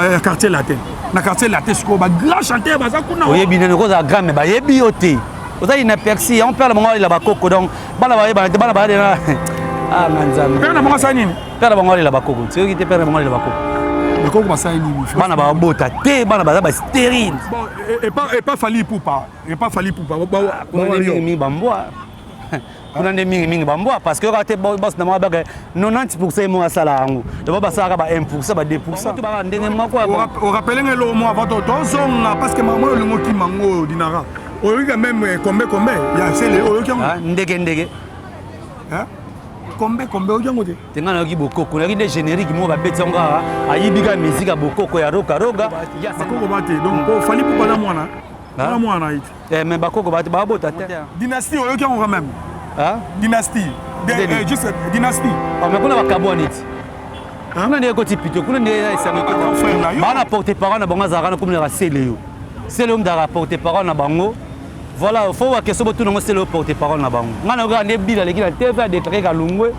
na quartier latin. Na quartier latin, c'est quoi? Grand chanteur, baza kuna. Oui, bien, nous avons grand, mais il y a bioté. Vous avez une percy, on perd le moment, il a coco, donc, ah, Manzam. Père na bango sanini. Père na bango, il a coco. C'est eux qui te perdent le moment, il a coco. Le coco sanini. Bana ba bota te, bana ba stérile. Bon, et pas fallu pour pas. Et pas fallu pour pas. On a des mingi bamboa. On a des mingi bamboa parce que quand tu boss na ma baga 90% mo asala angu. De ba saka ba 1%, ba 2%. Tu ba ndenge mo quoi. On rappelle le mo avant ton zonga parce que maman le mot qui mango dinara. On regarde même combien il y a c'est le oyo ndege. Hein? Combien oyo ngote? Tenga na ki bokoko, na ki des génériques mo ba beti nga ayibiga musique bokoko ya roka. Ya bakoko bate. Donc fallait pour bana mwana. Bana mwana it. Mais bakoko bate ba bota te. Dynastie oyo qui on même. Hein? Dynastie. Juste dynastie. Mais kuna ba kabonite. Kuna ne ko tipito, kuna ne isanga ko frère là. Bana porter parole na bango zaka na comme le sele yo. Sele om da porter parole na bango. Voilà, il faut voir que ce que tout le monde sait le porte-parole là-bas. On a regardé Bill avec la TV des trucs à Lungwe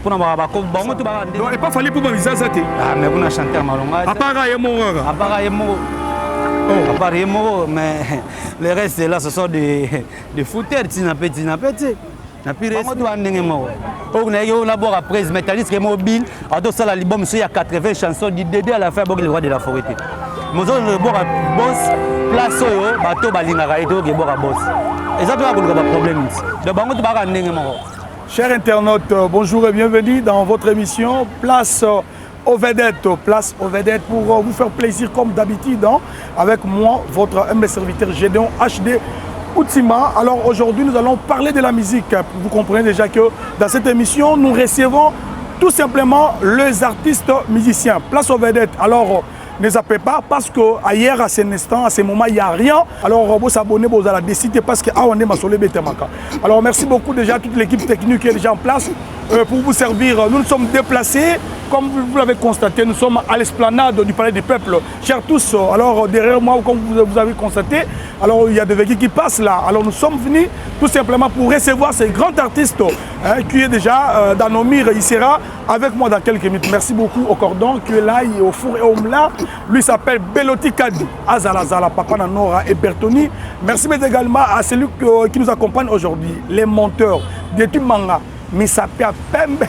pour nous avoir bon tout bas. Donc il pas fallu pour me ça te. Ah mais on a chanté à Malonga. À part Yemo, mais le reste là ce sont des fouteurs, tina petit. Na pire c'est tout andenge mo. On a eu la boire après métalliste mobile, à dos ça l'album il y a 80 chansons du Dédé à la fin bon le roi de la forêt. Nous avons boire boss place yo bateau balingaka et to ke boire boss. Et ça doit avoir un problème. De bango to ba andenge mo. Chers internautes, bonjour et bienvenue dans votre émission Place aux vedettes. Place aux vedettes pour vous faire plaisir comme d'habitude avec moi, votre humble serviteur Gédéon HD Outima. Alors aujourd'hui, nous allons parler de la musique. Vous comprenez déjà que dans cette émission, nous recevons tout simplement les artistes musiciens. Place aux vedettes. Alors, ne zappez pas parce qu'ailleurs, à cet instant, à ce moment, il n'y a rien. Alors, vous abonnez, vous allez décider parce que on est masolé betemaka. Alors, merci beaucoup déjà à toute l'équipe technique qui est déjà en place pour vous servir. Nous nous sommes déplacés, comme vous l'avez constaté, nous sommes à l'esplanade du Palais des Peuples. Chers tous, alors derrière moi, comme vous avez constaté, alors il y a des véhicules qui passent là. Alors nous sommes venus tout simplement pour recevoir ces grands artistes qui est déjà dans nos murs. Il sera avec moi dans quelques minutes. Merci beaucoup au cordon qui est là, au four et au mla. Lui s'appelle Beloti Kadi, Azalazala, Papa Nanora et Bertoni. Merci mais également à celui qui nous accompagne aujourd'hui, les monteurs de Tumanga. Misapia Pembe.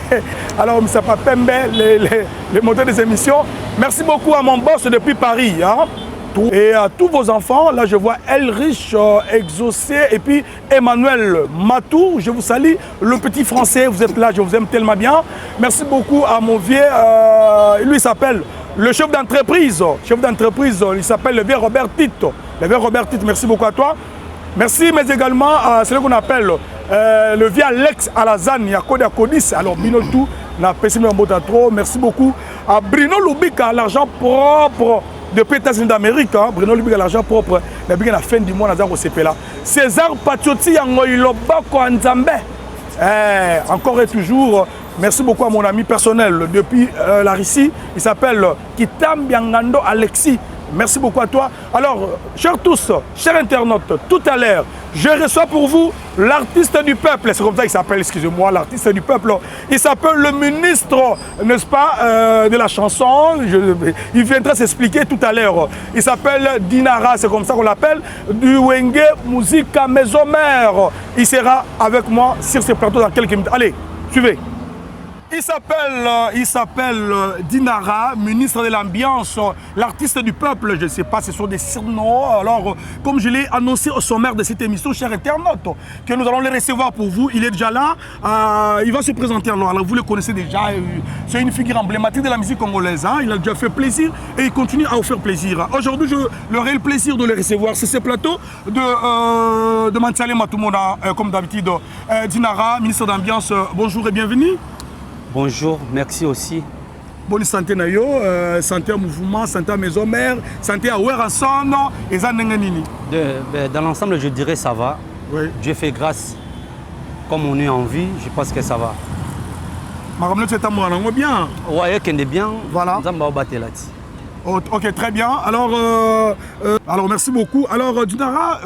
Alors Misapia Pembe, les moteurs des émissions. Merci beaucoup à mon boss depuis Paris. Et à tous vos enfants, là je vois Elrich Exaucé et puis Emmanuel Matou, je vous salue. Le petit français, vous êtes là, je vous aime tellement bien. Merci beaucoup à mon vieux, lui il s'appelle le chef d'entreprise. Il s'appelle le vieux Robert Tito. Le vieux Robert Tito, merci beaucoup à toi. Merci, mais également à celui qu'on appelle le vieux Alex Alazane, il y a Kodia Kodis. Alors, Binotou, merci beaucoup à Bruno Lubika, l'argent propre depuis les États-Unis d'Amérique. Bruno Lubika, l'argent propre, depuis la fin du mois, là. César Patioti, encore et toujours. Merci beaucoup à mon ami personnel depuis la Russie. Il s'appelle Kitam Biangando Alexis. Merci beaucoup à toi. Alors, chers tous, chers internautes, tout à l'heure, je reçois pour vous l'artiste du peuple. C'est comme ça qu'il s'appelle, excusez-moi, l'artiste du peuple. Il s'appelle le ministre, n'est-ce pas, de la chanson. Il viendra s'expliquer tout à l'heure. Il s'appelle Dinara, c'est comme ça qu'on l'appelle, du Wenge Musica Maison Mère. Il sera avec moi sur ce plateau dans quelques minutes. Allez, suivez. Il s'appelle Dinara, ministre de l'Ambiance, l'artiste du peuple, je ne sais pas, ce sont des surnoms. Alors, comme je l'ai annoncé au sommaire de cette émission, chers internautes, que nous allons les recevoir pour vous, il est déjà là, il va se présenter alors vous le connaissez déjà, c'est une figure emblématique de la musique congolaise, il a déjà fait plaisir et il continue à vous faire plaisir. Aujourd'hui, j'aurai le plaisir de le recevoir sur ce plateau de Mantiale Matoumona, comme d'habitude. Dinara, ministre d'Ambiance, bonjour et bienvenue. Bonjour, merci aussi. Bonne santé na yo, santé au mouvement, santé à maison mère, santé à Werrason et Zanenganini. Dans l'ensemble, je dirais ça va. Oui. Dieu fait grâce. Comme on est en vie, je pense que ça va. Maramne, c'est amour, bien. Ouais, qu'il est bien. Voilà. Ok, très bien. Alors merci beaucoup. Alors, Dinara,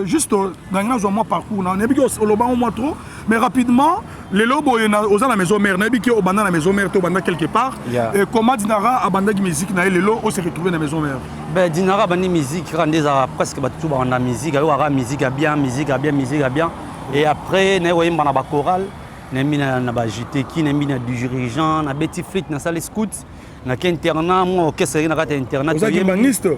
juste dans un parcours, on est bien au Loban au moins trop, mais rapidement, Les lobos, aux la maison mère, n'habite au banda la maison mère, au banda quelque part. Et comment Dinara a bandé musique, les lots, on s'est retrouvé dans la maison mère. Ben Dinara bandé musique, rendez presque tout dans la musique, alors musique à bien, musique à bien, musique à bien. Et après, nous avons un chorale, nous avons un JT qui, nous avons du dirigeant, nous avons Betty Fleet, nous avons les scouts, nous avons un internat, moi, orchestre, nous avons un internat. Vous êtes gimbangiste?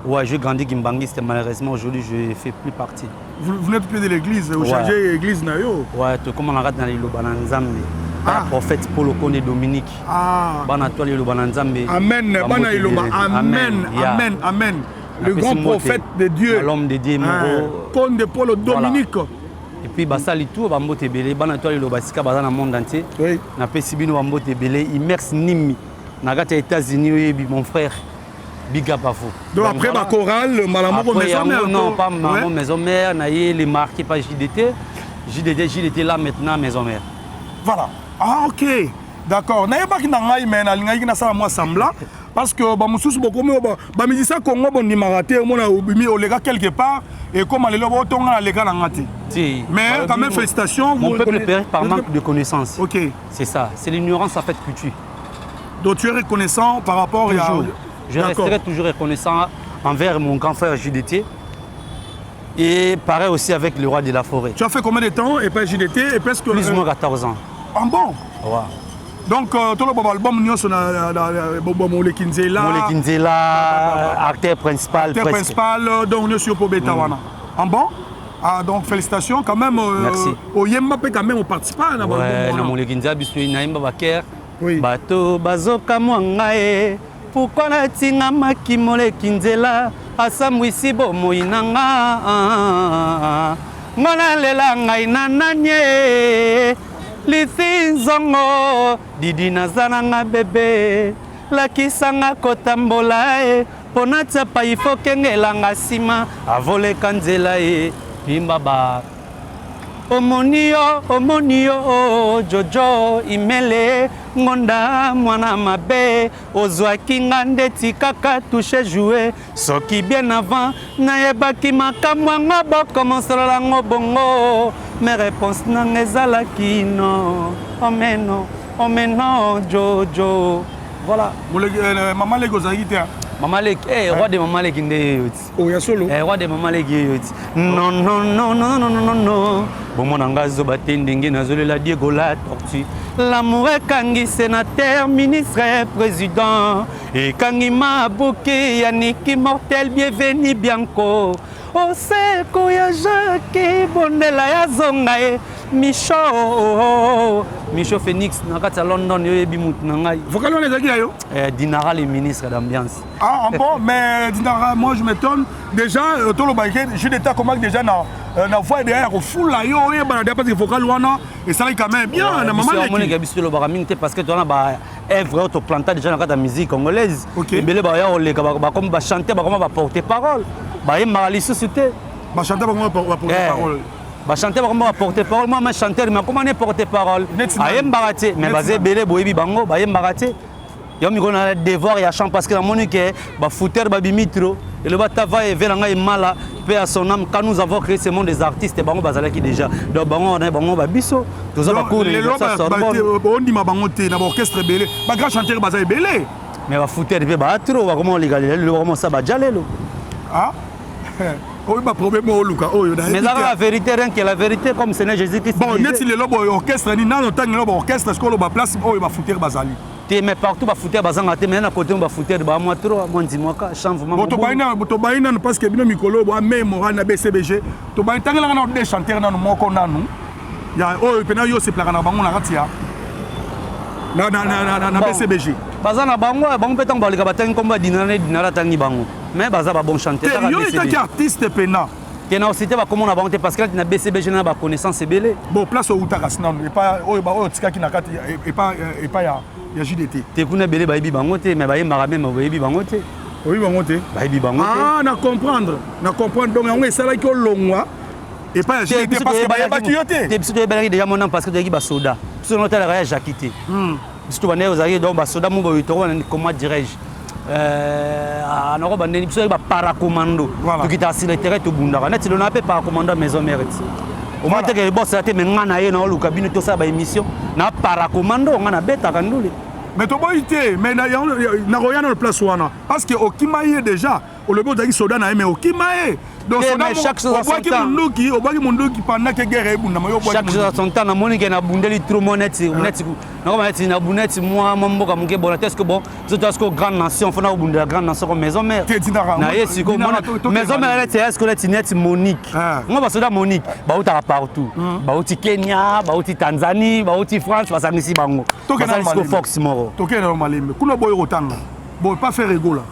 Ouais, j'ai grandi gimbangiste, malheureusement aujourd'hui je ne fais plus partie. Vous n'êtes plus de l'église, vous changez l'église nayo? Ouais, tu commences à regarder dans le Bananzambe. Prophète Paul Okonde Dominique. Banatoli le Bananzambe. Amen, amen, amen, amen. Le grand prophète de Dieu. L'homme de Dieu, Conde Paul Dominique. Et puis basali tout bambote belé banatoli le basika bazana monde entier. Oui. Na pesibino bambote belé immerse nimi. Na gata États-Unis mon frère. Big up à vous. Donc après ma chorale, Malamoko maison mère. Non, pas maman maison mère, naïe les marqués par JDT. JDT là maintenant maison mère. Voilà. Ah ok. D'accord. Naïe pas qui n'a pas mais na linga qui na ça moi semblant parce que ba mususu beaucoup ba musicien Congo bon ni maraté on a mis au léga quelque part et comme les lobo tonga les gars ngati. Mais quand même félicitations. Mon peuple périt par manque de connaissances. Ok. C'est ça. C'est l'ignorance en fait culture. Donc tu es reconnaissant par rapport à je resterai toujours reconnaissant envers mon grand frère JDT et pareil aussi avec le roi de la forêt. Tu as fait combien de temps et pas JDT et presque plus ou moins 14 ans. En bon? Ouais. Donc tout l'album nous on a Mole Kinzela, acteur principal. Acteur principal donc nous sur Pobeta wana. En bon? Ah donc félicitations quand même. Merci. Au Yemba quand même on participe à l'album. Ouais, na Mole Kinzela biso naimba baker. Oui. Bato bazoka mwangae. Pourquoi natinga maki Mole Kinzela asamwisi bomoi nanga ngona lela ngai nananye lisinzongo didi nazana nga bebe lakisanga kotambola pona tsapa ifo kengelanga sima avoleka nzela pimbaba omonio jojo imele ngonda mwana mabe ozwaki nga ndeti kaka touche jouer soki bien avant nayebaki makambo yango bokomosolola yango bongo mes réponses nanga ezalaki no omeno jojo voilà. Maman Lego ozalaki te Maman Lek, roi de Maman Lek oh, ya solo. Roi de Maman Lek non. Bon mon angazo batendenge nazole la Diego la tortue. L'amour est kangi sénateur, ministre, président. Et kangi mabuki Yannick immortel, bienvenue Bianco. Oseko ya Jacques Bondela ya zongae Micho Phoenix nakata London yo yebi mutu nangai. Vocal on les a dit yo. Dinara le ministre d'ambiance. Ah bon mais Dinara moi je m'étonne déjà tolo baïké je d'état comment déjà na voix derrière au full là yo ba parce que vocal wana et ça quand même bien na maman Leki. Moi gabiso lo baraminte parce que tu as ba œuvre auto planté déjà dans la musique congolaise. Et belé ba ya o le ba comme ba chanter ba comme ba porter parole. Bah il m'a laissé sauter. Bah chanter comment porter parole. Bah chanter comment porter parole. Moi ma chanteur mais comment ne porter parole. Ayem baraté mais basé belé boyebi bango bah ayem baraté. Yo mi gona devoir ya chant parce que la monique bah fouteur ba bimitro et le batava et velanga et mala paix à son âme quand nous avons créé ce monde des artistes bango bazalaki déjà. Donc bango on a bango ba biso. Tous ça ba cours ça sort bon. On dit ma bango té na orchestre belé. Ba grand chanteur bazay belé. Mais ba fouteur be ba trop ba comment légal le comment ça ba jalelo. Ah oui, bah problème au Luca. Mais la vérité, rien que la vérité, comme c'est Jésus-Christ. Bon, net si le lobo orchestre, ni nan autant le lobo orchestre, ce qu'on va place, oh il va foutre bazali. Mais partout va foutre bazanga, mais à côté on va foutre ba moi trop, moi dis moi ka change vraiment. To baina parce que bino mikolo bo même moral na BCBG. To baina tangela na des chanteurs na moko nanu. Ya oh pena yo se plaka na bango na ratia. Na BCBG. Bazana bango, bango petan ba lika batang komba dinara tangi bango. Mais baza ba bon chanteur. Yo est artiste pena. Kena aussi te ba comment na bango parce que na BCBG na ba connaissance belé. Bon place au Utakas non et pas oh tika ki na kati et pas ya JDT. Te kuna belé ba ibi bango te mais ba yemba même ba ibi bango te. Oui bango te. Ba ibi bango te. Ah na comprendre donc on est ça là qui au longwa. Et pas JDT parce que ba yeba kiyote. Te biso te ba déjà mon nom parce que tu ba soda. Biso no tala ya Jakité. Biso ba ne ozali donc ba soda mo ba yitoro comment dirais-je en Europe, on a paracommando. Tout qui t'a assis le terrain, tout bunda. Net, il n'a pas paracommando maison mère. au moins que boss a été mais ngana ye na luka bino to ça ba émission na para commando ngana beta kandule. Mais to boité mais na roya na place wana parce que okimaye déjà au le bozaki soda na mais okimaye. Donc chaque chose à son temps. Munduki pendant que guerre ebunda mayo boaki. Chaque chose à son temps na monique na bundeli trop moneti moneti na comme eti na buneti moi mamboka muke bona est-ce que bon surtout est-ce que grande nation fona bunda la grande nation comme maison mère. Na yesi ko maison mère est-ce que la net Monique. Moi parce que Monique ba uta partout. Ba uti Kenya, ba uti Tanzanie, ba uti France parce que ici bango. Parce que Fox moro. Toke normal mais kuna boy rotanga. Bon pas faire ego là.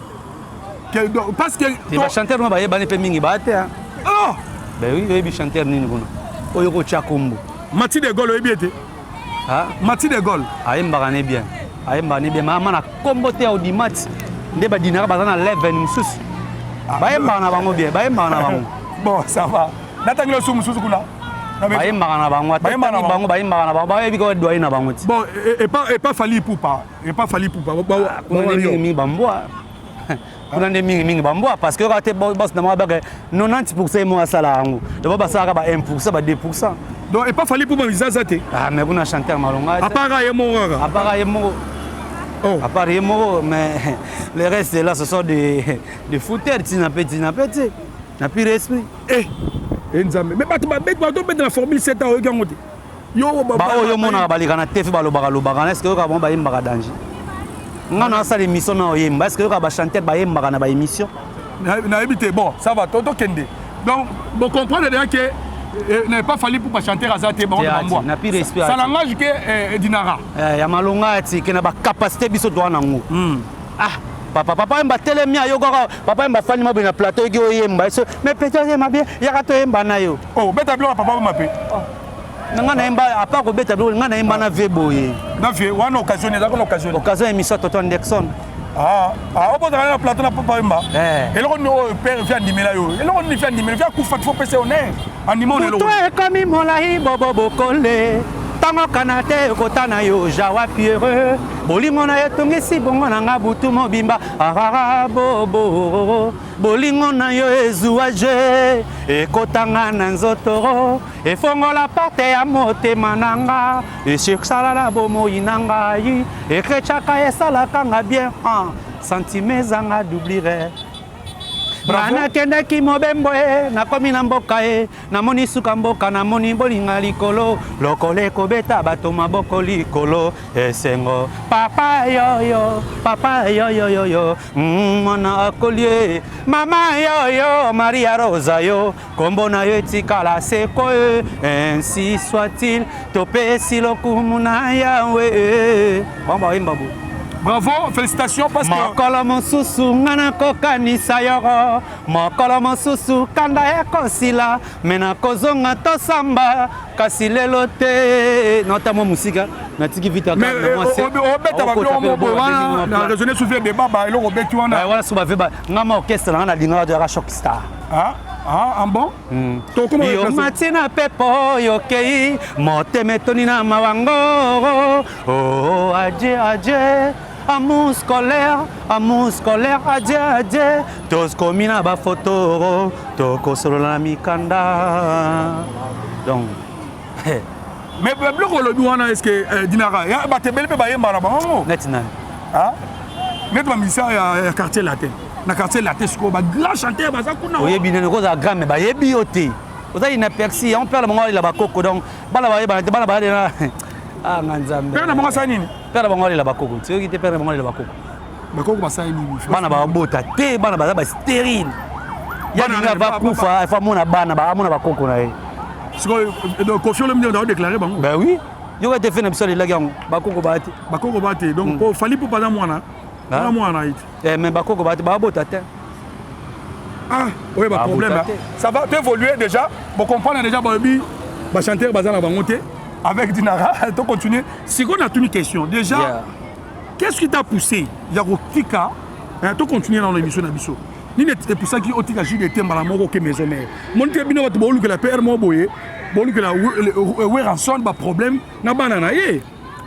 Parce que les chanteurs no ba yeba ne pe mingi ba te. Ah ben oui oui chanteur nini kuna. Oyo ko chakombo. Mati de Gaulle oyebi. Ah Mati de Gaulle. Ayemba ne bien. Ayemba ne bien mama na kombo te audimat. Nde ba dinara ba na level mususu. Ba yemba na bango bien, ba yemba na bango. Bon ça va. Natangi lo mususu kuna. Ba yemba na bango. Ba yemba na bango, ba yemba na bango. Ba yebi ko doyi na bango. Bon et pas Fally Ipupa. Et pas Fally Ipupa. Ba mingi bamboa. Kuna nde mingi bamboa parce que quand boss na mabaka 90% mo asala yango. De ba sala ba 1%, ba 2%. Donc et pas Fally Ipupa bizaza te. Ah mais kuna chanteur malonga. À part Yemoro. À part Yemoro. Oh. À part Yemoro mais le reste là ce sont des fouteurs tina petit. Na plus respect. Nzambe. Mais pas dans la formule 7 ans ogangote. Yo ba oyo mona balika na tefi balobaka est-ce que ka bon ba yemba danger. Ngana sa l'émission na oyemba est-ce que ka ba chanter ba yemba na ba émission na éviter bon ça va toto kende donc bon comprendre déjà que n'est pas fallu pour chanter azate bon moi na plus respect ça langage que dinara ya malonga ti ke na ba capacité biso to na ngo ah papa mba telemia yo papa mba fani mabe na plateau ki oyemba mais peut-être ma bien ya ka to yemba na yo oh beta blo papa mabe nga na yemba à part ko beta blo nga na yemba na veboye na vie wana occasion ezaka l'occasion émission Toto Ndexon on peut aller à la plateau na papa mba et là on père vient ndimela yo et là on vient ndimela vient kufa faut passer honneur animaux le toi comme molahi bobo kole tango kanate kotana yo jawa pierre bolingo na etongisi bongo na nga butu mobimba bobo bolingo na yo ezuaje ekotanga na nzoto efongola porte ya motema nanga eshiksala na bomoi na ngai ekechaka esalaka nga bien sentime zanga doublire Brana kende ki mobembo nakomi na mboka namoni suka mboka namoni bolinga likolo lokole kobeta bato maboko likolo esengo papa yo mwana akolie mama yo Maria Rosa yo kombo na yo etikala seko ainsi soit-il topesi lokumu na yawe bamba imbabu. Bravo, félicitations parce que mokolo mosusu ngana kokanisa yoro mokolo mosusu kanda ekosila mena kozonga tosamba kasi lelo te notamo musika natiki vita mais obeta bablo wana na raisonner sur le débat ba elo obeti wana wala suba veba ngama orchestre ngana linga de Rock Star en bon to comment yo matina pepo yo kei moteme toni na mawango oh adje amour scolaire, adje, tous comme na ba photo, toko solo la mikanda. Donc, mais bloc le douana est-ce que dinara, ya ba te belle pe ba yemba na bango. Netina. Net ma misa ya quartier latin. Na quartier latin ko ba grand chanteur ba za kuna. Oye binene ko za grand mais ba yebi ote. Oza ina persi, on perd le bango la ba koko donc bala ba na ah nganzambe. Père na bango sa nini? Père bango la bakoko. Tu veux quitter père bango la bakoko. Bakoko basai nini? Bana ba bota te bana ba stérile. Ya ninga ba kufa fa mona bana ba mona bakoko na ye. Donc confiant le milieu d'avoir déclaré bango. Ben oui. Yo été fait n'importe la gang bakoko ba te. Bakoko ba te. Donc pour fali pour pas mwana. Na mwana it. Mais bakoko ba te ba bota te. Ah, oui ba problème. Ça va évoluer déjà. Bon comprendre déjà ba bi ba chanteur bazana na bango te. Avec Dinara, tu continues. Si on a une question, déjà, qu'est-ce qui t'a poussé? Yarotika, tu continues dans l'émission d'Abisso. C'est pour ça qu'il y a des thèmes à la mort au maison mère. Mon Dieu, bien que la père m'a boyé, que la rançon, pas problème, n'a pas nanaye.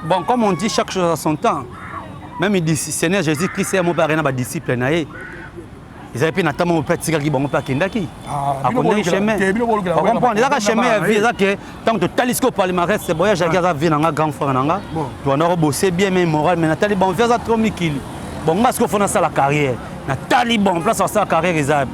Bon, comme on dit, chaque chose à son temps. Même il dit, Seigneur Jésus-Christ est mon père, il n'a pas disciple. ils avaient na tamo peut tika ki bango pa kendaki a connaître chemin on comprend là chemin à vie ça que tant que talisco palmarès c'est voyage à gaza vie nanga grand frère nanga tu on a bossé bien mais moral mais natali bon faire ça trop mikili bon parce qu'on fait ça la carrière natali bon place ça la carrière ils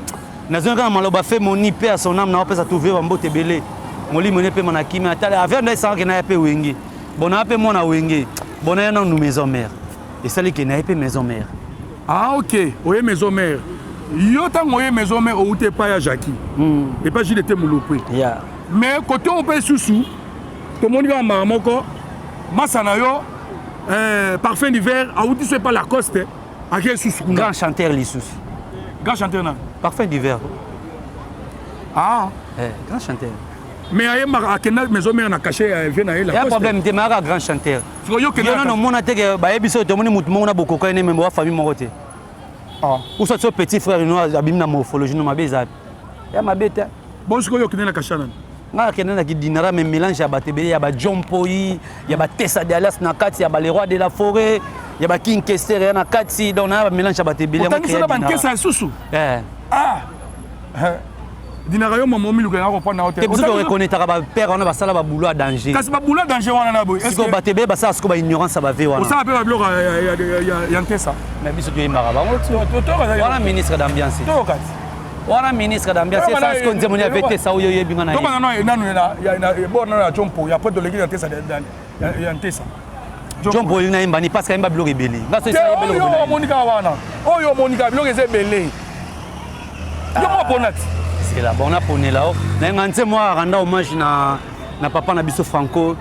na zonga maloba fait mon IP à son âme na pas ça trouver en botte belé moli moné pe monaki mais natali avec na ça que na pe wengi bon na pe mona wengi bon na non nous maison mère et ça li que na pe maison mère ah ok oye maison mère yo tango oye maison mère ou t'es pas ya Jackie et pas Gilles était moulopé mais côté on peut sous tout le monde va maramoko masana yo parfum d'hiver a ou dit c'est pas la coste à quel sous grand chanteur li sous grand chanteur na parfum d'hiver ah grand chanteur mais aye ma akena maison mère na caché vient na la coste il y a problème te mara grand chanteur yo que non mona te que ba ebiso to moni mutu mona boko ko ne membo wa famille moko te ou soit ce petit frère nous abim na morphologie no mabeza ya mabeta bon ce que yo que na caché na kena na ki dinara mais mélange ya batebele ya ba Jompoi ya ba Tessa de Alias na kati ya ba les rois de la forêt ya ba King Kester na kati donc na ba mélange ya batebele ya créer dinara kesa susu dinara yo maman mi lukena ko pona hotel vous reconnaître ba père on a ba sala ba boulot à danger kasi ba boulot danger wana na boy est-ce que batebele ba sa ba ignorance ba ve wana ça ba bloc ya ntesa mais biso tu imara ba voilà ministre d'ambiance wana ministre d'ambiance ça ce qu'on dit mon avait ça ou yebi ngana donc non nanu na bon na Jompo ya pas de l'église ntesa ya ntesa Jompo il na imba ni parce que imba bloc rebelle nga so ça rebelle yo monika wana oyo monika bloc rebelle yo mo ponat c'est là bon on a poné là na ngante moi renda hommage na papa na biso Franco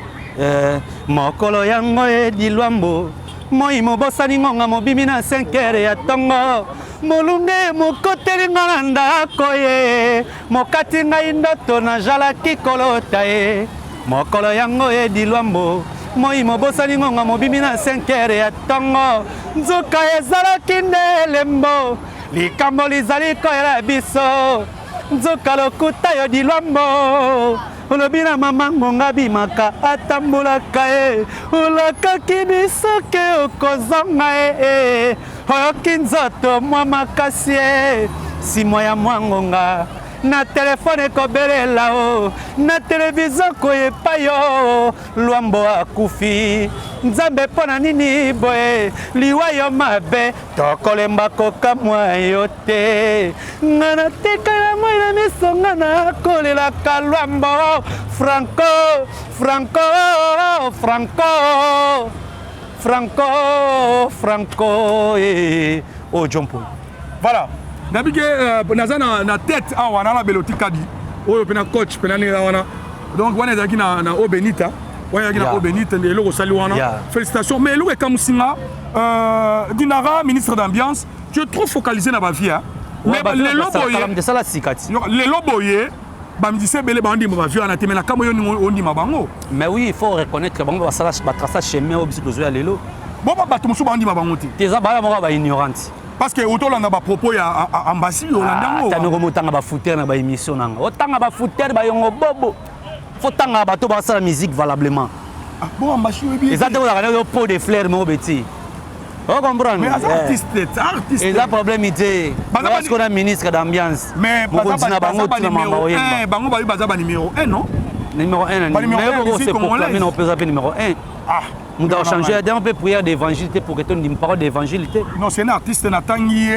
mokolo yango e dilwambo moi mobosani ngonga mobimi na 5h ya tongo molunge mokoteli nga na ndako ye mokati ngai ndoto nazalaki kolota ye mokolo yango e dilwambo moi mobosani ngonga mobimi na 5h ya tongo nzoka ezalaki nde elembo likambo lizali koyela biso nzoka lokuta yo dilwambo olobi na mama ngonga bimaka atambulaka ye olakaki bisoke okozonga ye oyoki nzoto mwa makasi ye simo ya mwa ngonga na telefone ekobelela o na televizio koyepa yo lwambo akufi nzambe mpo na nini boye liwa yo mabe tokolemba kokamwa yo te nga natikala moi na miso nga nakolelaka lwambo Franco Franco Franco Franco Franco o Jompo voilà nabike naza na tête awa na beloti kadi oyo pena coach pena ni wana donc wana ezaki na Obenita wana ezaki na Obenita ndelo ko sali wana félicitations mais eloko ekamusinga dinara ministre d'ambiance tu es trop focalisé na ba vie mais les loboye de sala sikati les loboye bamdise bele bandi ba vie na temela kamo yo ndi mabango mais oui il faut reconnaître que bango ba sala ba tracer chemin au biso zo ya lelo bon ba bato musu bandi mabango te teza bala mo ba ignorante parce que otolanda ba propos ya ambassy olandango tanoko motanga ba fouter na ba émission nanga otanga ba fouter ba yongo bobo faut tanga ba to ba sala musique valablement bon ambassy obi exactement la yo pot de fleurs mo beti on comprend mais artiste et là problème était parce qu'on a ministre d'ambiance mais bango ba baza ba numéro 1 non numéro 1 mais c'est pour la mine on peut appeler numéro 1 nous devons changer un peu prière d'évangile pour que tu me parole d'évangile. Non, c'est un artiste natangi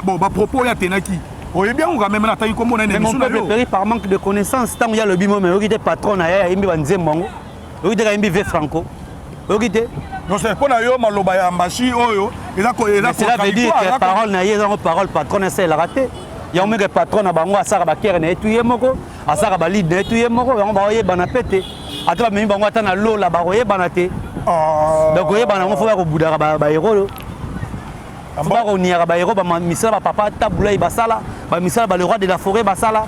bon ba propos ya tenaki. Oye bien on même natangi comme on a une émission. Mais on peut par manque de connaissances tant il y a le bimo mais il est patron à Imbi Banzembango. Il est Imbi Franco. Il non c'est pas na yo maloba ya mbashi oyo eza cela veut dire que parole na yé parole patron c'est la raté. Il y a un mec patron na bango asara ba kere na etuye moko asara ba lead na etuye moko on ba oye bana pété. Ata mimi bango ata na lo la ba roye banate donc oye bana faut ko budara ba héros faut pas ko niara ba héros ba misala ba papa tabula i basala ba misala ba le roi de la forêt basala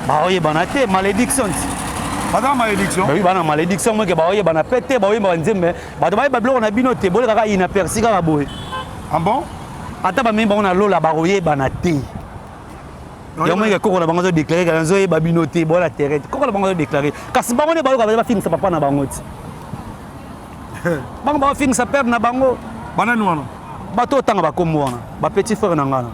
ba oye banate malédiction pas malédiction oui bana malédiction moi que ba oye bana pété ba oye ba nzembe ba ba blo na binote bole kaka ina persika ba boye ah bon ata ba mimi bango na lo la ba roye banate il y a un mec qui a déclaré que les gens ont binoté bon la terre. Comment les gens ont déclaré? Parce que les gens ont film ça papa na bango. Bango ba film ça perd na bango. Banano. bato tanga bakombo wana ba petit frère na ngana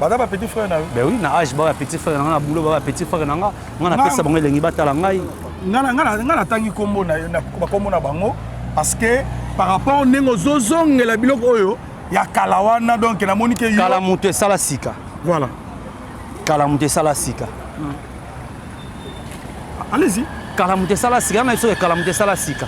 bada ba petit frère na ben oui na âge ba petit frère na ngana boulot ba petit frère na ngana pesa bango elengi batala ngai ngana tangi kombo na bakombo na bango parce que par rapport nengo zozongela biloko oyo ya kalawana donc na moni ke yo kala mutu esala sika voilà kala mutu esala sika allez-y kala mutu esala sika na iso kala mutu esala sika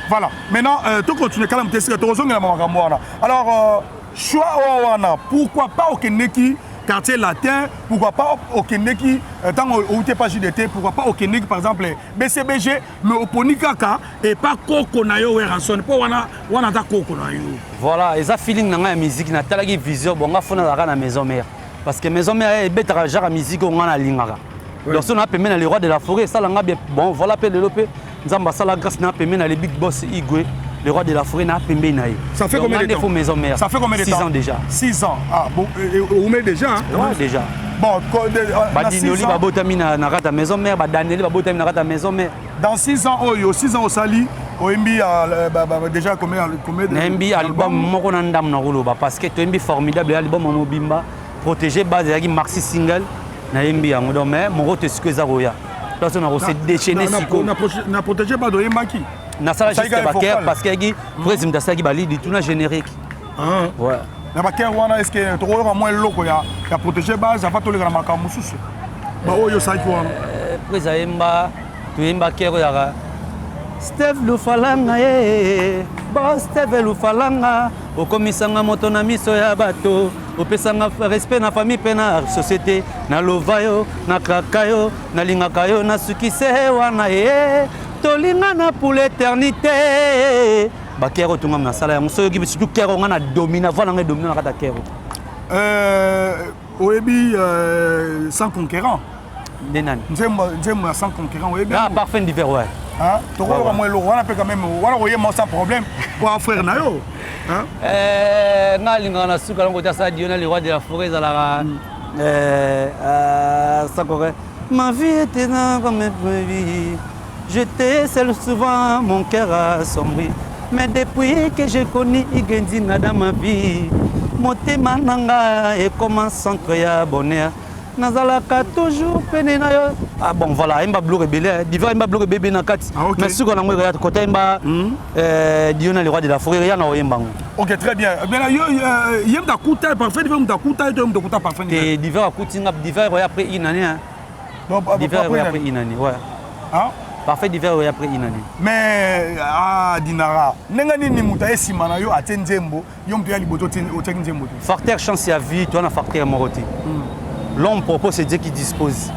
voilà maintenant tout continue kala mutu esika to zongela makambo wana alors choix wana pourquoi pas au Keneki quartier latin, pourquoi pas au Keneki, tant où n'était pas JDT, pourquoi pas au Keneki par exemple BCBG, mais au Ponikaka et pas Kokonayo et Ranson, pas wana ta Kokonayo. Voilà, et ça feeling dans la musique, na talagi vision, bon, on a fait la maison mère, parce que maison mère est bête à la musique, on a la ligne. Donc si on a payé le roi de la forêt, ça l'a bien, bon, voilà pe développer, nous avons ça la grâce n'a payé le big boss Igwe. Le roi de la forêt n'a pas payé. Ça fait combien de temps? Maison mère. Ça fait combien de temps? 6 ans déjà. 6 ans. Ah bon, vous mettez déjà hein? Ouais, déjà. Bon, Badinoli va botamine na rata maison mère, Badaneli va botamine na rata maison mère. Dans 6 ans, 6 ans au Sali, au MB déjà combien de album moko na ndam na roloba parce que to MB formidable album en mobimba protéger base ya maxi single na MB yango donc mais moko te skuza roya. Là on a aussi déchaîné siko. Na protéger ba do Yemaki. Na sala juste baker parce que gi président Sagi bali di tout na générique. Ah ouais. Na baker wana est-ce que to ko moins loko ya protéger base va to le grand makambo susu. Ba oyo saki wana. Président to yemba kero ya Steve Lufalanga boss Steve Lufalanga okomisanga moto na miso ya bato opesanga respect na famille pe na société na lovayo na krakayo na lingakayo na sukise wana tolingana pour l'éternité bakero tunga na sala ya moso yoki surtout kero ngana domina voilà nga domina na kata kero oyebi sans conquérant denani nzembo sans conquérant oyebi ah parfum d'hiver ouais hein to ko mo lo wana pe quand même wala oye mo sans problème pour frère na yo hein ngalinga na suka ngo ta sa diona le roi de la forêt za ça correct ma vie était comme prévu. J'étais seul souvent, mon cœur a sombré. Mais depuis que j'ai connu Igendina dans ma vie, mon thème est comme un centre ya bonheur. Nazalaka toujours peine na yo. Ah bon voilà, imba bleu rebelle, diva imba bleu bébé na kat. Mais ce qu'on a moi regarde côté imba Diona le roi de la forêt ya na oyemba. OK, très bien. Mais yo yem da kuta parfait, yem da kuta et yem da kuta parfait. Et diva kutinga diva après une année hein. Diva après une année, ouais. Hein? Parfait d'hiver après une année. Mais Dinara, n'engani ni muta esima na yo atenzembo, yo mpe ya liboto otenzembo. Facteur chance ya vie, toi na facteur moroti. L'homme propose c'est Dieu qui dispose.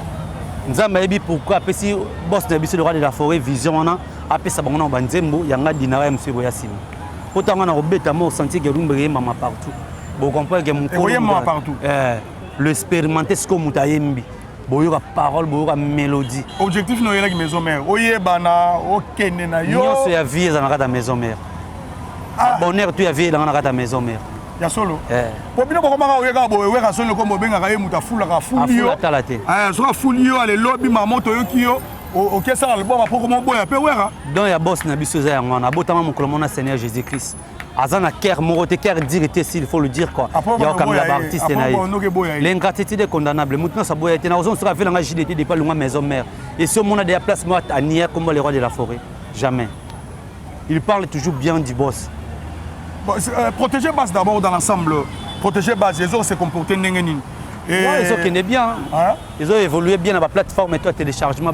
Nzamba yebi pourquoi apesi boss de biso le roi de la forêt vision wana apesa bango na banzembo yanga Dinara monsieur Boyasima. Potanga na obeta mo sentier que rumbe mama partout. Bon comprendre que mon corps mama partout. Le expérimenter ce que mutayembi. Boyoka parole, boyoka mélodie. Objectif no yela ki maison mère. Oyebana, okene na yo. Nyonso ya vie za na maison mère. Bonheur tu ya vie dans na maison mère. Ya solo. Po bino boko maka oyeka boye weka solo ko mobenga ka yemuta fula ka fuli yo. So ka fuli yo ale lobby mamoto yo kiyo. OK ça album après comment boya pe wera. Donc ya boss na biso za ya ngwana botama mokolo na Seigneur Jésus-Christ. Azana cœur moroté cœur direct s'il faut le dire quoi. Il y a aucun artiste na. L'ingratitude est condamnable. Maintenant ça boya tena ozon sera fait la JDT depuis loin maison mère. Et ce monde a des places moi à nier comme les rois de la forêt. Jamais. Il parle toujours bien du boss. Protéger base d'abord dans l'ensemble. Protéger base les autres se comporter nengenine. Ils ont connu bien. Ils ont évolué bien dans la plateforme et toi téléchargement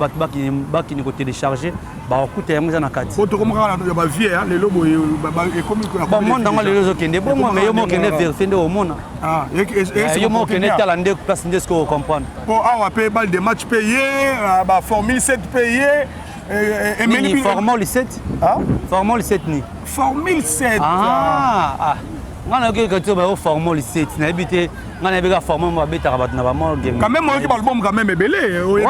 qui ne télécharger. Bah écoute, il y a un cas. Faut comment on va vieux les lobos et comme bon monde dans les réseaux qui ne bon moi mais yo mo qui ne vérifier au monde. Ah et yo mo qui ne talent place de ce qu'on comprendre. Pour avoir payé balle de match payé, bah formule 7 payé et meni formule 7. Ah formule 7 ni. Formule 7. Ah. On a quelque chose au formule 7 na habité on a bien formule moi beta rabat na ba mo game. Quand même moi qui album quand même belé. Ouais,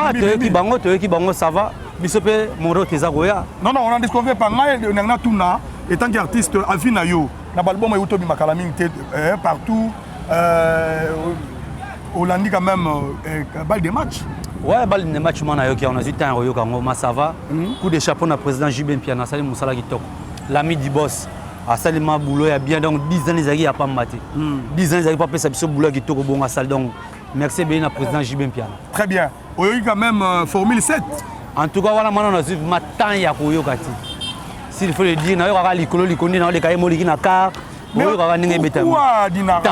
qui bango ça va. Bisope moro tezagoya. Non on a découvert pas mal na tuna étant qu'artiste à vie na yo. Na album yo tobi makalami partout Hollande quand même balle de match. Ouais, balle de match moi na yo qui on a eu temps yo kango ma ça va. Coup de chapeau na président Jibin Piana Salim Moussala Kitoko. L'ami du boss. asalima boulot ya bien donc 10 ans ezalaki ya pamba te 10 ans ezalaki pa pesa biso boulot ya kitoko bongo asali donc merci ebeli na président Jibin Piana. Très bien. Oyoki quand même Formule 7. En tout cas wana mwana na suivre ma temps ya koyoka ti. S'il faut le dire na yoka likolo likondi na oleka emoliki na car. Oyoka ndenge beta. Pourquoi Dinara?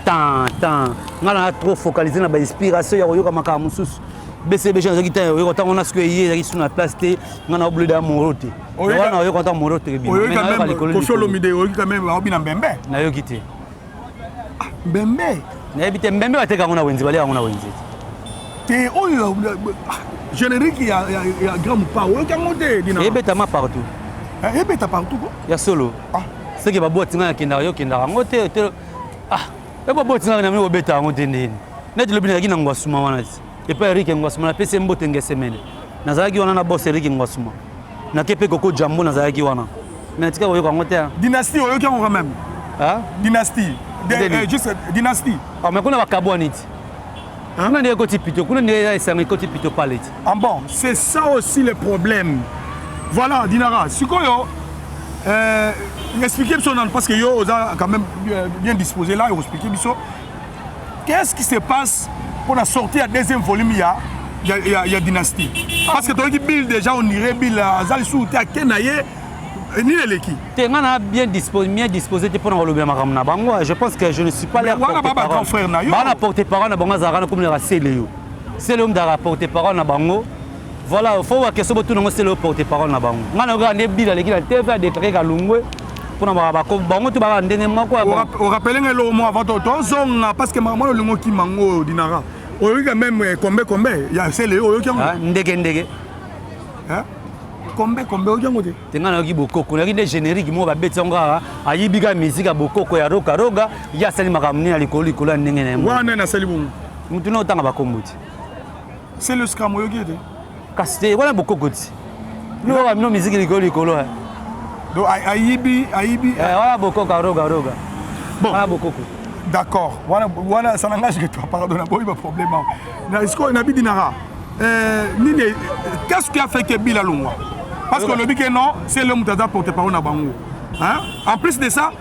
Tant. Ngana trop focalisé na ba inspiration ya koyoka makama mususu. BCB gens qui t'a oyoka on a ce que hier ils sont na place te ngana oublié da morote. Wana oyoka ta morote bien. Oyoki quand même Kosolo Mide oyoki quand même obi na Mbembe. Na yoki te. Mbembe. Na ebite Mbembe bateka ngona wenzi bale ngona wenzi. Te oyo générique ya grand pas oyoki ngote Dinara. Ebeta ma partout. Ebeta partout quoi. Ya solo. Ah. C'est que baboti nga kenda yo kenda ngote ah. Eba boti nga na mi obeta ngote ndeni. Net lobi na kina ngwasuma wana ti. Et puis Eric ngwasuma na pese mbote nge semaine. Nazalaki wana na boss Eric ngwasuma. Na kepe koko jambo nazalaki wana. Mais tika oyo ngote. Dynastie oyoki ngo quand même. Hein? Dynastie. Juste dynastie. Ah mais kuna bakabwani ti. Kuna ndiye koti pito, kuna ndiye esangi koti pito palette. Ah bon, c'est ça aussi le problème. Voilà Dinara, sikoyo expliquez ça parce que yo a quand même bien disposé là, expliquez ça. Qu'est-ce qui se passe pour la sortie à deuxième volume il y a Dynastie. Parce que toi qui Bill déjà on irait Bill Azali sous ta kenaye ni l'équipe. Tu es bien disposé pour le bien maramna bango. Je pense que je ne suis pas là pour grand frère na yo. Bana porter parole na bango zarana comme le Célio. C'est l'homme de porter parole na bango. Voilà, il faut voir que ce que tout le monde c'est le porter parole na bango. Ngana regarder Bill l'équipe la TV des très galungwe. Pour na bango tu ba ndenge moko. On rappelle le mot avant ton zone parce que maman le mot qui mango Dinara. Oyoka même combien il y a Célio oyoka. Ndege. Hein? Combien oyoka ngote. Tenga na ki bokoko na ki des génériques mo ba betonga ayibiga musique ya bokoko ya roga ya sali makamni na likoli kola ndenge na mo. Wana na sali bongo. Mutu na otanga bakombuti. C'est le scram oyoka te. Kasté wana bokoko ti. No ba no musique likoli kolo. Donc ayibi voilà bokoko roga. Bon. Voilà bokoko. D'accord. Voilà ça n'engage que toi pardon na boy pas problème. Na isko na Dinara. Qu'est-ce qui a fait que Bill a l'ongwa? Parce que le but que non, c'est l'homme qui a porté parole à Bango. En plus de ça,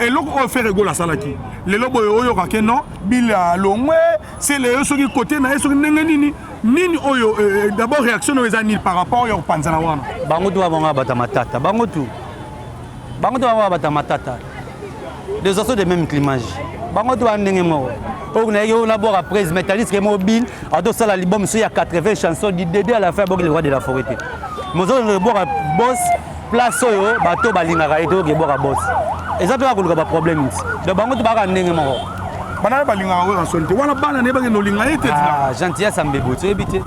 et l'autre on fait rigoler à Salaki. Les lobes oyo ka non, Bill a l'ongwa, c'est les ceux qui côté na ceux nini oyo d'abord réaction aux années par rapport au Panzana wana. Bango tu abonga bata matata. Bango tu abonga bata matata. Des sortes de même climage. Bango tu andenge mo. On a eu la boire après métalliste mobile, à deux salles l'album il y a 80 chansons du Dédé à la fin le roi de la forêt. Nous allons boire boss place au bateau balingara et tout boire boss. Et ça doit avoir problème. De bango tu vas ndenge mo. Bana balingara en sonté. Wana bana ne ba no linga ete. Ah, gentillesse à mbebo, tu éviter.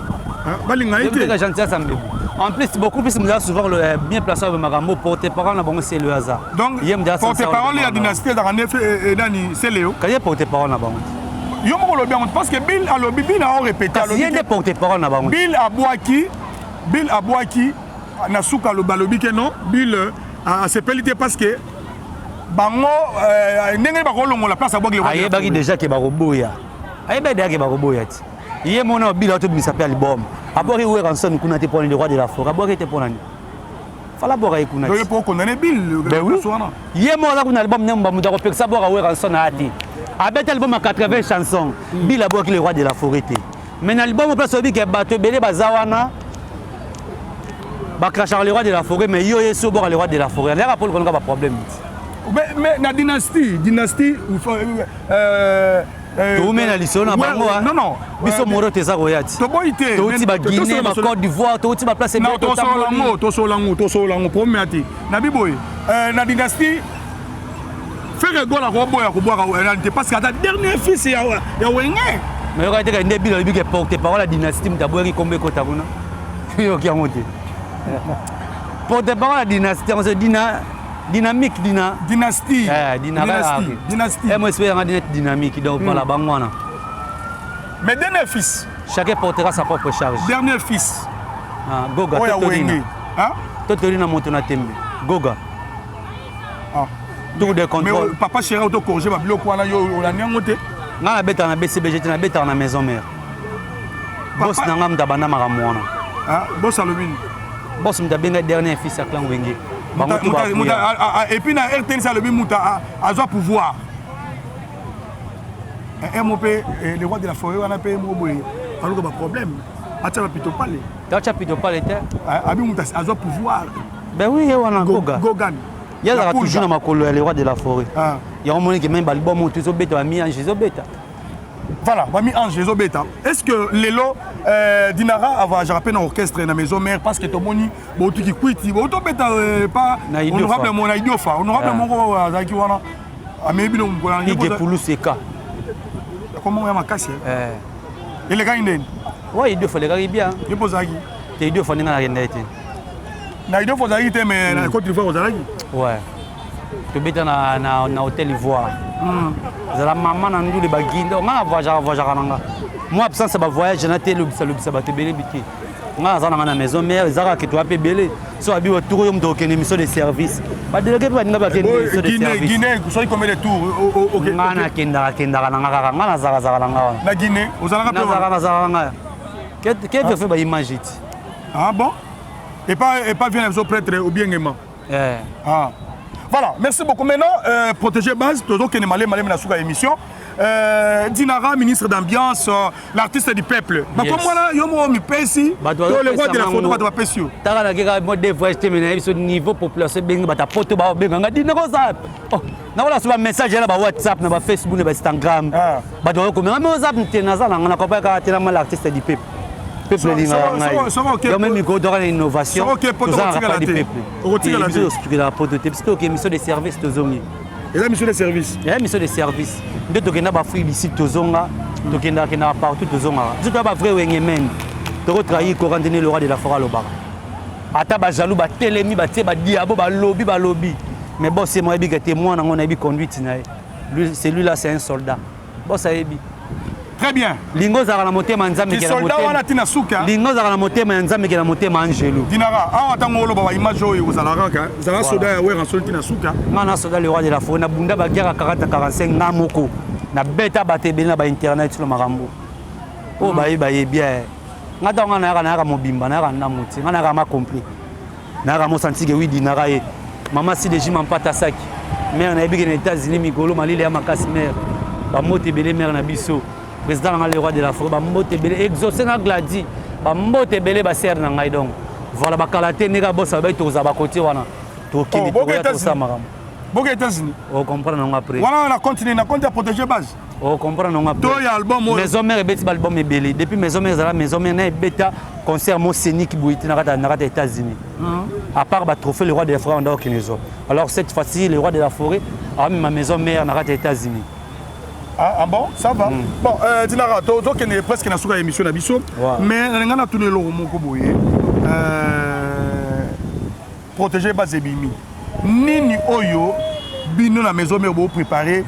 Balinga ete. Gentillesse à mbebo. En plus, beaucoup plus nous souvent bien placé avec Magambo porte-parole, c'est le hasard. Donc, porte-parole et la dynastie et Dani, c'est Léo. Quand il y a porte-parole là-bas. Yo mo lo bien parce que Bill a répété il y a des porte-parole là-bas. Bill Abouaki na suka lo balobi que non Bill a sepelité parce que bango ndenge ba ko longo la place abouaki le roi. Aye baki déjà ke ba roboya. Aye ba déjà ke ba roboya ti. Iye mona Bill a tout mis s'appelle album. Abouaki ou ranson kuna te pour le roi de la forêt. Abouaki te pour nani. Fala boka ikuna. Donc pour condamner Bill. Iye mona kuna album nemba muda ko peksa boka ou ranson na ati. Avec l'album à 80 chansons, Bill a le roi de la forêt. Mais l'album au place où il y a battu Belé Bazawana, Bakrachar le roi de la forêt, mais yo est souvent le roi de la forêt. Là, pour le pas problème. Mais la dynastie, tu mets la liste na bango. Non. Biso moro te za royati. To boité. To ti ba Guinée, ba Côte d'Ivoire, to ti ba place bien to solango premier ati. Na biboy. Na dynastie faire rigole à Robo ya koboa parce que ta dernier fils ya Wenge. Mais regardez que Ndé Bill qui porte parole la dynastie Mtaboueri combien kota kuna. Yo qui a monté. Porte parole la dynastie on se dynamique dynastie. Dynastie. Et moi j'espère une dynamique donc par la bangwana. Mais dernier fils. Chacun portera sa propre charge. Dernier fils. Ah Goga Totorina. Hein? Totorina Montona Tembe. Goga. Ah. Tout de contrôle. Mais papa chéri auto corriger ba biloko wana yo la nyangote. Nga beta na BCBG na beta na maison mère. Boss na ngam da bana makamwana. Ah, boss alumine. Boss mta benga dernier fils à clan Wenge. Et puis, dans RTN, ça le même à pouvoir. MOP, le roi de la forêt, on a payé MOP. Alors, il y a un problème. Tu as plutôt parlé. Tu as plutôt parlé. À pouvoir. Ben oui, on a un Gogan. Il y a toujours le roi de la forêt. Il y a un moment qui même balbon, tu as mis en Jésus bêta. Voilà, on a mis en Jésus bêta. Est-ce que Lelo Dinara je rappelle un orchestre dans la maison mère parce que ton moni, tu qui quitte, tu bêta pas honorable mon Aïdiofa, honorable mon Zaki wana. Amebi no mkola. Il est pour Seka. Comment on a ma casse? Et les gars indien. Ouais, il doit faire les gars bien. Il pose Zaki. Il doit faire les gars indien. Il doit faire Zaki mais la Côte d'Ivoire Zaki. Ouais. Tu bêta na hôtel Ivoire. La maman n'a pas de baguette. On a voyagé. Moi, absence de voyage, j'ai été le belé. On a dans la maison mère, Zara qui doit payer belé. Soit bien autour de l'émission de service. Pas de délégué pour une émission de service. Guinée, vous savez combien de tours? On a Kenda, Zara. La Guinée, vous allez rappeler. Zara. Qu'est-ce que fait l'image? Ah bon? Et pas bien les prêtres ou bien aimant. Ah. Voilà, merci beaucoup. Maintenant, protéger base, toujours que nous allons dans la émission. Dinara, ministre d'Ambiance, l'artiste du peuple. Comme moi, je suis le roi de la photo, je suis le roi de la photo. Niveau population, je suis message sur WhatsApp, sur Facebook, sur Instagram. L'artiste du peuple. Peuple même micro dans l'innovation. La prototype, c'est une mission de service. Et la mission de service. La mission de service. Nous avons fait ici, nous avons partout. Nous avons fait un même. Nous avons travaillé pour rendre le roi de la forêt. Ata jaloux, télémi, diabo, lobby. Mais bon, c'est moi qui témoin, on a conduite. Celui-là, c'est un soldat. Bon, ça est. Très bien. Lingo zara na motema nzambe ke na motema. Soldat wana tina suka. Lingo zara na motema nzambe ke na motema angelo. Dinara, atango lo baba image oyo ozalaka ka. Zara soldat ya wera soldat tina suka. Ngana soldat le roi de la forêt na bunda ba guerre 40 45 ngamoko. Na beta batebe na ba internet sur marambo. O ba bien. Ngata ngana na mobimba na na muti. Ngana ka ma compris. Na ka mo senti ke oui Dinara e. Mama si régime en pata saki. Mère na ebi ke na États-Unis migolo malile ya makasi mère. Ba mote belé mère na biso. Président le roi de la forêt, Mbote Belé, exaucé na gladi, Mbote Belé, Basser Nangai donc. Voilà, Bakalate, Nega Bossa, Baito, Zabakoti, Wana. Toki, Boga États-Unis. On comprend non après. Voilà, on a continué, on a continué à protéger base. On comprend non après. Toi, il y a album. Maison mère et bêtis album est belé. Depuis maison mère, maison mère n'est bêta concert mon scénique bouité dans les États-Unis. À part le trophée le roi de la forêt en dehors Kinezo. Alors cette fois-ci, le roi de la forêt a mis ma maison mère dans les États-Unis. Ah bon, ça va. Bon, Dinara, tu es presque dans la émission d'Abisso, mais on a tourné le roman comme protéger Bazebimi. Nini Oyo, Bino la maison mère pour préparer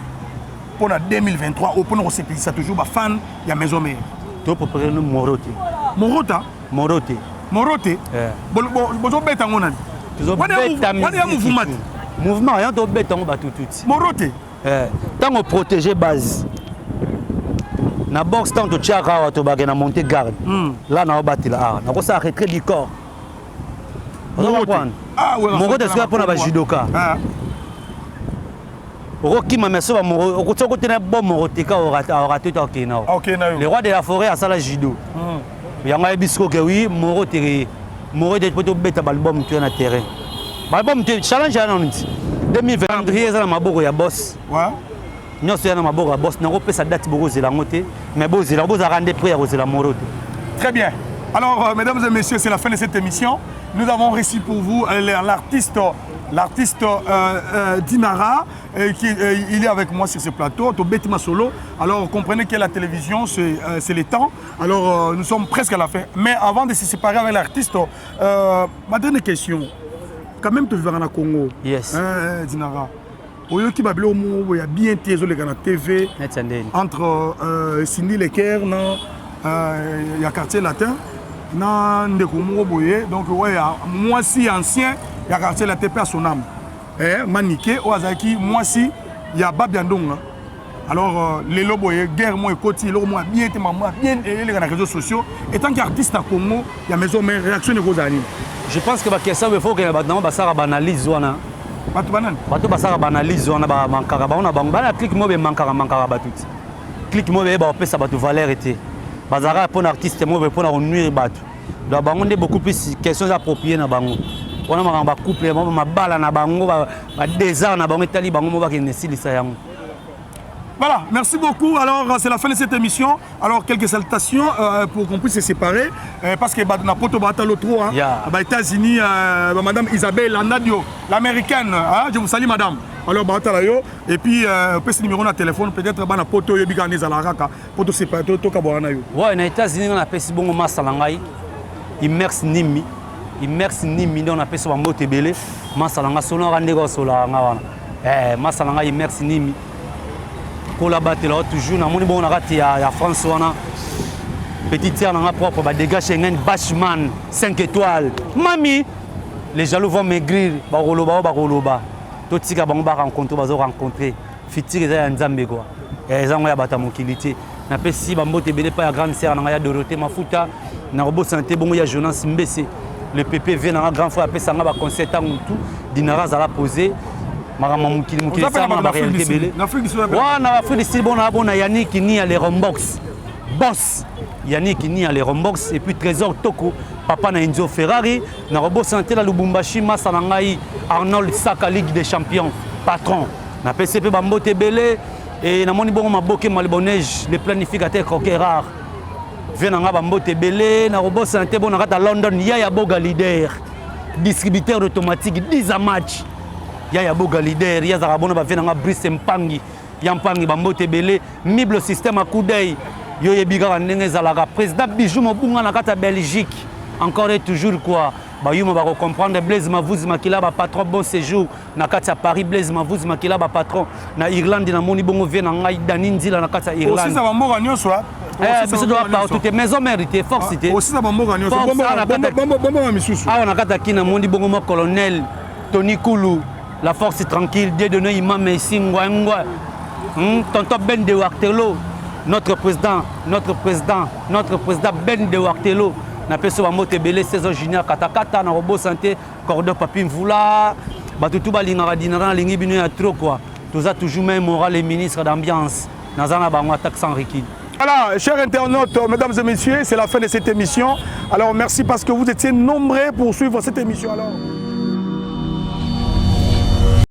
pour 2023 ou pour nous ça toujours fan il y a maison mère. Tu peux préparer le Morote. Morota? Morote. Morote? Bonjour bête en monade. Mouvement, rien de bête en bas tout. Morote? Tant qu'on protège base, na boxe tant que tu as na monter garde. Là na battre là, na ko ça retrait du corps. Ah ouais. Mon côté c'est pour na judoka. Roki ma meso mo ko tsoko tena bon moroteka o raté to kena. Le roi de la forêt a ça la judo. Yanga ebisko ke oui, morote poto beta album tu na terrain. Album tu challenge na nti. 2023 za na maboko ya boss. Ouais. Nous sommes à la boss, nous avons fait date pour la montée, mais vous avez rendu prêt à la Morote. Très bien. Alors, mesdames et messieurs, c'est la fin de cette émission. Nous avons reçu pour vous l'artiste Dinara, il est avec moi sur ce plateau, au Betima Solo. Alors, vous comprenez que la télévision, c'est le temps. Alors, nous sommes presque à la fin. Mais avant de se séparer avec l'artiste, ma dernière question. Quand même, tu vivras en Congo. Yes. Dinara. Il y a bien la TV entre Cindy Leker, il y a quartier latin, donc moi si ancien, il y a quartier latin à son âme. Maniké, Oazaki, moi si, il y a Babiandonga. Alors, les lobos, guerre, moi, côté, l'eau, moi, bien, bien, les réseaux sociaux. Et tant qu'artiste à Congo, il y a maison, mais réaction de vos amis. Je pense que la question, il faut que ça banalise. Bato banane. Bato basara banalise, on a mankara, on a bangala, clic moi, mankara, batout. Clic moi, ça bato valeur était. Bazara pour l'artiste, moi, pour la nuire batou. Donc, on a beaucoup plus de questions appropriées dans bango. On a un couple, ma balle na bango, des ans na bango, tali bango, qui ne s'y Voilà, merci beaucoup. Alors, c'est la fin de cette émission. Alors, quelques salutations pour qu'on puisse se séparer. Parce que na poto bata l'autre, aux États-Unis, Madame Isabelle Anadio, l'américaine. Je vous salue, Madame. Alors, bata là yo. Et puis, ce numéro de téléphone, peut-être na poto yo bigané zalaraka, poto séparé, to kaborana yo. Ouais, aux États-Unis, on appelle si bon masalangai, immerse nimi, on appelle ça mot tebele, masalanga solo randego solanga wana. Masalanga immerse nimi. Pour la battre là toujours na moni bon na rati ya France wana petite terre na propre ba dégâts Schengen Bachman 5 étoiles mami les jaloux vont maigrir ba roloba to tika bango ba rencontrer fitir za nzambe quoi ezango ya bata mokilité na pesi ba mbote belé pa ya grande sœur na ya Dorothée Mafuta na robo santé bongo ya Jonas Mbese le PP vient na grand frère pesa nga ba concert tangu tout dinara za la poser Marama mukili ça na réalité belé. Na Afrique du Sud. Ouais, na Afrique du Sud bon na Yannick ni à les Rombox. Boss. Yannick ni à les Rombox et puis Trésor Toko, papa na Enzo Ferrari, na Robo Santé la Lubumbashi Masanangai Arnold Saka Ligue des Champions, patron. Na PCP Bambote belé et na moni bon maboke malbonneige, le planificateur croquet rare. Vient na Bambote belé, na Robo Santé bon na à London, Yaya Boga leader, distributeur automatique 10 à match. Yaya Boga leader, ya Zarabona ba venanga Brice Mpangi, Yampangi Bambote belé, mible système à coup d'œil. Yo yebiga ndenge zalaka président Bijou Mobunga na kata Belgique. Encore et toujours quoi. Ba yuma ba comprendre Blaise Mavuz Makila ba patron bon séjour na kata Paris Blaise Mavuz Makila ba patron na Irlande na moni bongo vient na ngai Daninzila na kata Irlande. Aussi ça va mort nyonso. Biso doit partout te maison mérité forcité. Aussi ça va mort nyonso. Bombo misusu. Ah on a kata kina moni bongo mo colonel Tony Koulou. La force tranquille, Dieu donné imam Messi Ngwa. Tonton Ben de Wartelo, notre président Ben de Wartelo, n'a pas sur moté belé saison junior katakata na Robo Santé, cordon papi mvula, batutu balinga dinara lingi binu ya trop quoi. Tout ça toujours même moral les ministres d'ambiance. Nazana bango attaque sans recul. Voilà, chers internautes, mesdames et messieurs, c'est la fin de cette émission. Alors merci parce que vous étiez nombreux pour suivre cette émission. Alors